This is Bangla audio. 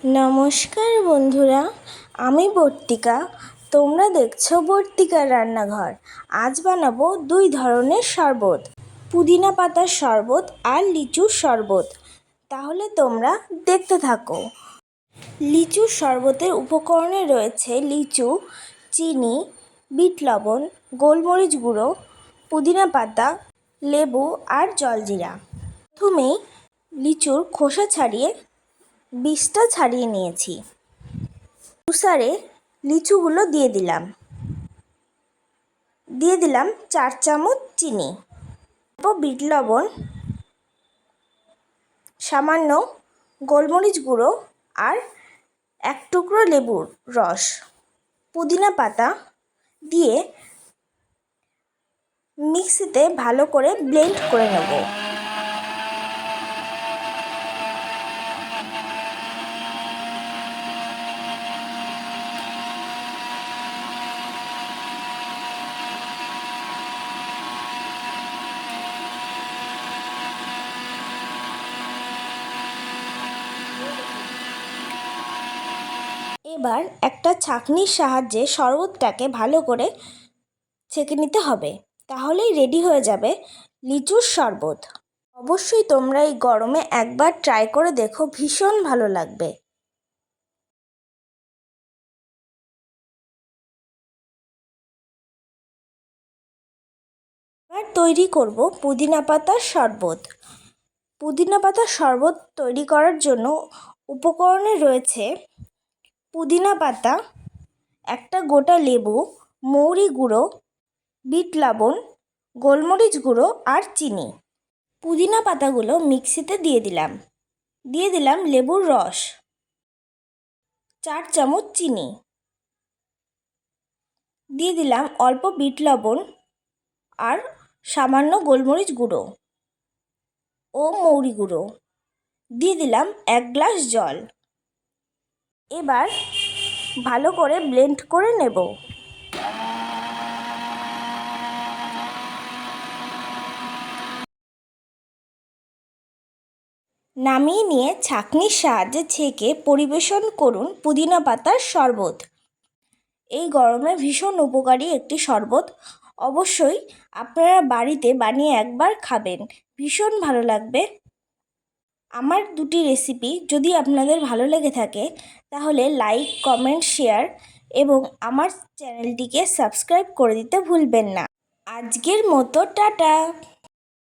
নমস্কার বন্ধুরা, আমি বর্তিকা। তোমরা দেখছো বর্তিকার রান্নাঘর। আজ বানাবো দুই ধরনের শরবত, পুদিনা পাতার শরবত আর লিচুর শরবত। তাহলে তোমরা দেখতে থাকো। লিচুর শরবতের উপকরণে রয়েছে লিচু, চিনি, বিট লবণ, গোলমরিচ গুঁড়ো, পুদিনা পাতা, লেবু আর জলজিরা। প্রথমেই লিচুর খোসা ছাড়িয়ে বীজটা ছাড়িয়ে নিয়েছি। জুসারে লিচুগুলো দিয়ে দিলাম 4 চামচ চিনি, বিট লবণ, সামান্য গোলমরিচ গুঁড়ো আর 1 টুকরো লেবুর রস, পুদিনা পাতা দিয়ে মিক্সিতে ভালো করে ব্লেন্ড করে নেব। এবার একটা ছাঁকনির সাহায্যে শরবতটাকে ভালো করে ছেঁকে নিতে হবে, তাহলেই রেডি হয়ে যাবে লিচুর শরবত। অবশ্যই তোমরা এই গরমে একবার ট্রাই করে দেখো, ভীষণ ভালো লাগবে। এবার তৈরি করব পুদিনা পাতার শরবত। পুদিনা পাতার শরবত তৈরি করার জন্য উপকরণে রয়েছে পুদিনা পাতা, একটা গোটা লেবু, মৌরি গুঁড়ো, বিট লবণ, গোলমরিচ গুঁড়ো আর চিনি। পুদিনা পাতাগুলো মিক্সিতে দিয়ে দিলাম লেবুর রস, 4 চামচ চিনি, দিয়ে দিলাম অল্প বিট লবণ আর সামান্য গোলমরিচ গুঁড়ো ও মৌরি গুঁড়ো, দিয়ে দিলাম 1 গ্লাস জল। এবার ভালো করে ব্লেন্ড করে নেব। নামিয়ে নিয়ে ছাঁকনির সাহায্যে ছেঁকে পরিবেশন করুন পুদিনা পাতার শরবত। এই গরমে ভীষণ উপকারী একটি শরবত। অবশ্যই আপনারা বাড়িতে বানিয়ে একবার খাবেন, ভীষণ ভালো লাগবে। আমার দুটি রেসিপি যদি আপনাদের ভালো লেগে থাকে তাহলে লাইক, কমেন্ট, শেয়ার এবং আমার চ্যানেলটিকে সাবস্ক্রাইব করে দিতে ভুলবেন না। আজকের মতো টাটা।